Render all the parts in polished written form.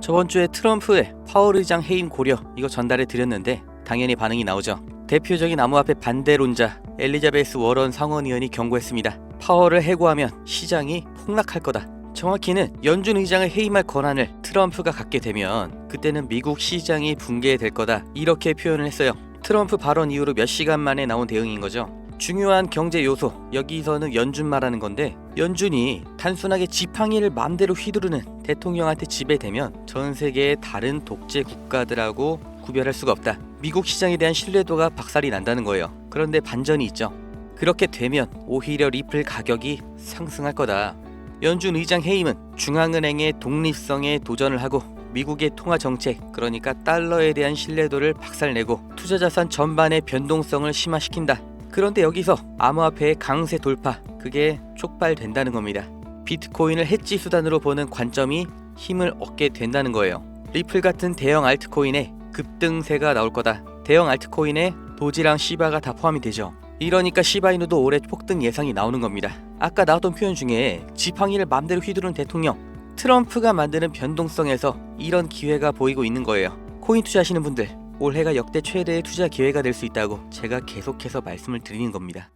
저번 주에 트럼프의 파월 의장 해임 고려 이거 전달해 드렸는데 당연히 반응이 나오죠. 대표적인 암호화폐 반대론자 엘리자베스 워런 상원의원이 경고했습니다. 파월을 해고하면 시장이 폭락할 거다. 정확히는 연준 의장을 해임할 권한을 트럼프가 갖게 되면 그때는 미국 시장이 붕괴될 거다, 이렇게 표현을 했어요. 트럼프 발언 이후로 몇 시간 만에 나온 대응인 거죠. 중요한 경제 요소, 여기서는 연준 말하는 건데, 연준이 단순하게 지팡이를 맘대로 휘두르는 대통령한테 지배되면 전 세계의 다른 독재 국가들하고 구별할 수가 없다. 미국 시장에 대한 신뢰도가 박살이 난다는 거예요. 그런데 반전이 있죠. 그렇게 되면 오히려 리플 가격이 상승할 거다. 연준 의장 해임은 중앙은행의 독립성에 도전을 하고 미국의 통화 정책, 그러니까 달러에 대한 신뢰도를 박살내고 투자자산 전반의 변동성을 심화시킨다. 그런데 여기서 암호화폐의 강세 돌파, 그게 촉발된다는 겁니다. 비트코인을 해지 수단으로 보는 관점이 힘을 얻게 된다는 거예요. 리플 같은 대형 알트코인에 급등세가 나올 거다. 대형 알트코인에 도지랑 시바가 다 포함이 되죠. 이러니까 시바이누도 올해 폭등 예상이 나오는 겁니다. 아까 나왔던 표현 중에 지팡이를 맘대로 휘두르는 대통령, 트럼프가 만드는 변동성에서 이런 기회가 보이고 있는 거예요. 코인 투자하시는 분들, 올해가 역대 최대의 투자 기회가 될 수 있다고 제가 계속해서 말씀을 드리는 겁니다.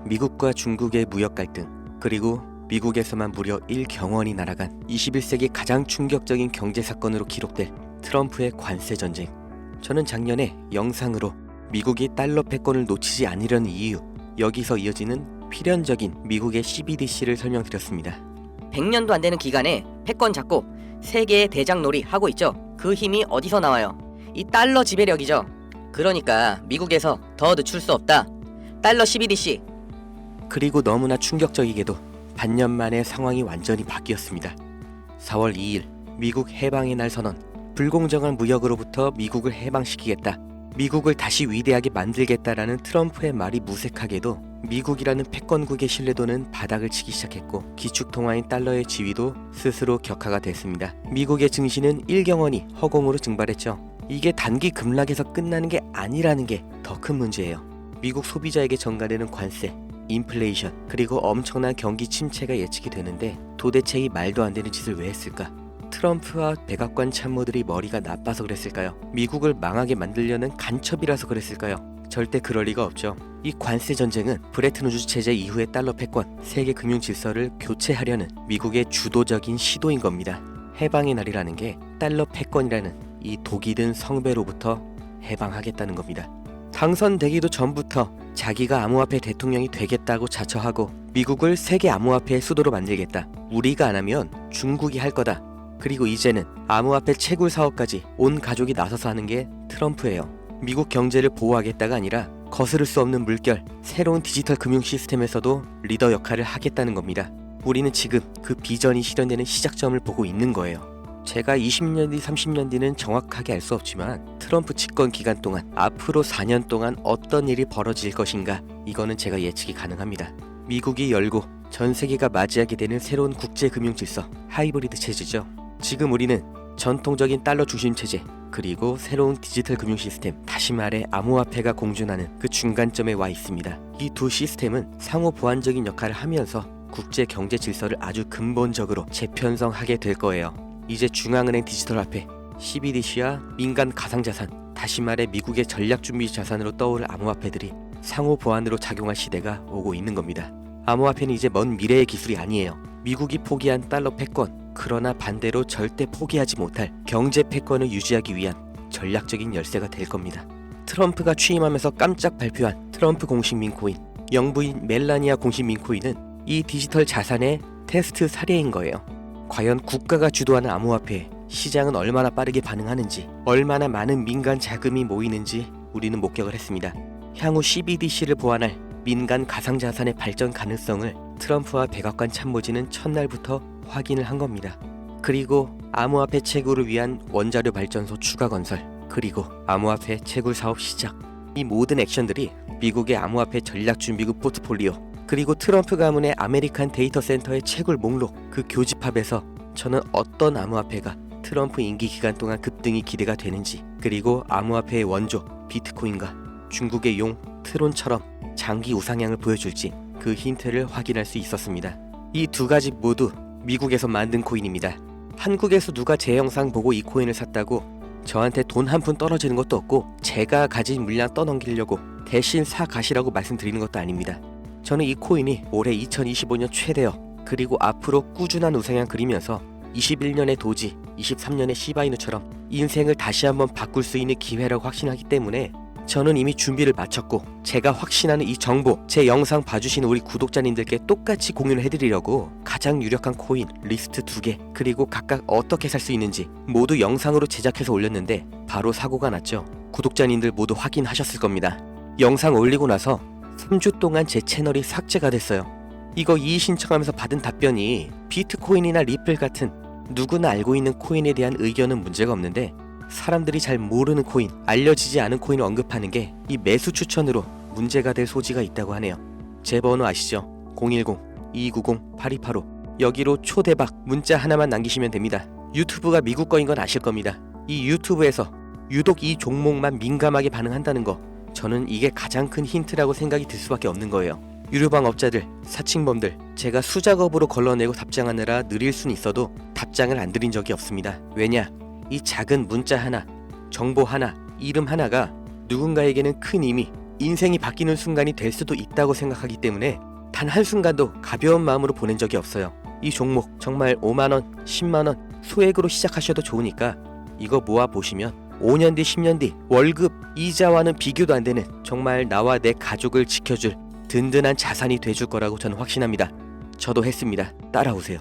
미국과 중국의 무역 갈등, 그리고 미국에서만 무려 1경원이 날아간 21세기 가장 충격적인 경제 사건으로 기록될 트럼프의 관세 전쟁. 저는 작년에 영상으로 미국이 달러 패권을 놓치지 않으려는 이유, 여기서 이어지는 필연적인 미국의 CBDC를 설명드렸습니다. 100년도 안 되는 기간에 패권 잡고 세계의 대장놀이 하고 있죠. 그 힘이 어디서 나와요? 이 달러 지배력이죠. 그러니까 미국에서 더 늦출 수 없다. 달러 CBDC. 그리고 너무나 충격적이게도 반년 만에 상황이 완전히 바뀌었습니다. 4월 2일 미국 해방의 날 선언. 불공정한 무역으로부터 미국을 해방시키겠다, 미국을 다시 위대하게 만들겠다라는 트럼프의 말이 무색하게도 미국이라는 패권국의 신뢰도는 바닥을 치기 시작했고, 기축통화인 달러의 지위도 스스로 격하가 됐습니다. 미국의 증시는 1경원이 허공으로 증발했죠. 이게 단기 급락에서 끝나는 게 아니라는 게 더 큰 문제예요. 미국 소비자에게 전가되는 관세, 인플레이션, 그리고 엄청난 경기 침체가 예측이 되는데 도대체 이 말도 안 되는 짓을 왜 했을까? 트럼프와 백악관 참모들이 머리가 나빠서 그랬을까요? 미국을 망하게 만들려는 간첩이라서 그랬을까요? 절대 그럴 리가 없죠. 이 관세 전쟁은 브레튼 우즈 체제 이후의 달러 패권, 세계 금융 질서를 교체하려는 미국의 주도적인 시도인 겁니다. 해방의 날이라는 게 달러 패권이라는 이 독이 든 성배로부터 해방하겠다는 겁니다. 당선되기도 전부터 자기가 암호화폐 대통령이 되겠다고 자처하고 미국을 세계 암호화폐의 수도로 만들겠다, 우리가 안 하면 중국이 할 거다, 그리고 이제는 암호화폐 채굴 사업까지 온 가족이 나서서 하는 게 트럼프예요. 미국 경제를 보호하겠다가 아니라 거스를 수 없는 물결, 새로운 디지털 금융 시스템에서도 리더 역할을 하겠다는 겁니다. 우리는 지금 그 비전이 실현되는 시작점을 보고 있는 거예요. 제가 20년 뒤, 30년 뒤는 정확하게 알 수 없지만 트럼프 집권 기간 동안 앞으로 4년 동안 어떤 일이 벌어질 것인가, 이거는 제가 예측이 가능합니다. 미국이 열고 전 세계가 맞이하게 되는 새로운 국제 금융 질서, 하이브리드 체제죠. 지금 우리는 전통적인 달러 중심 체제, 그리고 새로운 디지털 금융 시스템, 다시 말해 암호화폐가 공존하는 그 중간점에 와 있습니다. 이 두 시스템은 상호 보완적인 역할을 하면서 국제 경제 질서를 아주 근본적으로 재편성하게 될 거예요. 이제 중앙은행 디지털 화폐, CBDC와 민간 가상자산, 다시 말해 미국의 전략준비 자산으로 떠오를 암호화폐들이 상호 보완으로 작용할 시대가 오고 있는 겁니다. 암호화폐는 이제 먼 미래의 기술이 아니에요. 미국이 포기한 달러 패권, 그러나 반대로 절대 포기하지 못할 경제 패권을 유지하기 위한 전략적인 열쇠가 될 겁니다. 트럼프가 취임하면서 깜짝 발표한 트럼프 공식 민코인, 영부인 멜라니아 공식 민코인은 이 디지털 자산의 테스트 사례인 거예요. 과연 국가가 주도하는 암호화폐에 시장은 얼마나 빠르게 반응하는지, 얼마나 많은 민간 자금이 모이는지 우리는 목격을 했습니다. 향후 CBDC를 보완할 민간 가상자산의 발전 가능성을 트럼프와 백악관 참모진은 첫날부터 확인을 한 겁니다. 그리고 암호화폐 채굴을 위한 원자료 발전소 추가 건설, 그리고 암호화폐 채굴 사업 시작, 이 모든 액션들이 미국의 암호화폐 전략준비국 포트폴리오, 그리고 트럼프 가문의 아메리칸 데이터 센터의 채굴 목록, 그 교집합에서 저는 어떤 암호화폐가 트럼프 임기 기간 동안 급등이 기대가 되는지, 그리고 암호화폐의 원조 비트코인과 중국의 용 트론처럼 장기 우상향을 보여줄지 그 힌트를 확인할 수 있었습니다. 이 두 가지 모두 미국에서 만든 코인입니다. 한국에서 누가 제 영상 보고 이 코인을 샀다고 저한테 돈 한 푼 떨어지는 것도 없고 제가 가진 물량 떠넘기려고 대신 사 가시라고 말씀드리는 것도 아닙니다. 저는 이 코인이 올해 2025년 최대여 그리고 앞으로 꾸준한 우상향 그리면서 21년의 도지, 23년의 시바이누처럼 인생을 다시 한번 바꿀 수 있는 기회라고 확신하기 때문에 저는 이미 준비를 마쳤고 제가 확신하는 이 정보 제 영상 봐주시는 우리 구독자님들께 똑같이 공유를 해드리려고 가장 유력한 코인 리스트 2개 그리고 각각 어떻게 살 수 있는지 모두 영상으로 제작해서 올렸는데 바로 사고가 났죠. 구독자님들 모두 확인하셨을 겁니다. 영상 올리고 나서 3주 동안 제 채널이 삭제가 됐어요. 이거 이의 신청하면서 받은 답변이 비트코인이나 리플 같은 누구나 알고 있는 코인에 대한 의견은 문제가 없는데 사람들이 잘 모르는 코인, 알려지지 않은 코인을 언급하는 게 이 매수 추천으로 문제가 될 소지가 있다고 하네요. 제 번호 아시죠? 010-290-8285 여기로 초대박 문자 하나만 남기시면 됩니다. 유튜브가 미국 거인 건 아실 겁니다. 이 유튜브에서 유독 이 종목만 민감하게 반응한다는 거 저는 이게 가장 큰 힌트라고 생각이 들 수밖에 없는 거예요. 유료방 업자들, 사칭범들 제가 수작업으로 걸러내고 답장하느라 느릴 순 있어도 답장을 안 드린 적이 없습니다. 왜냐? 이 작은 문자 하나, 정보 하나, 이름 하나가 누군가에게는 큰 의미, 인생이 바뀌는 순간이 될 수도 있다고 생각하기 때문에 단 한순간도 가벼운 마음으로 보낸 적이 없어요. 이 종목 정말 5만원, 10만원 소액으로 시작하셔도 좋으니까 이거 모아보시면 5년 뒤, 10년 뒤 월급, 이자와는 비교도 안 되는 정말 나와 내 가족을 지켜줄 든든한 자산이 돼줄 거라고 저는 확신합니다. 저도 했습니다. 따라오세요.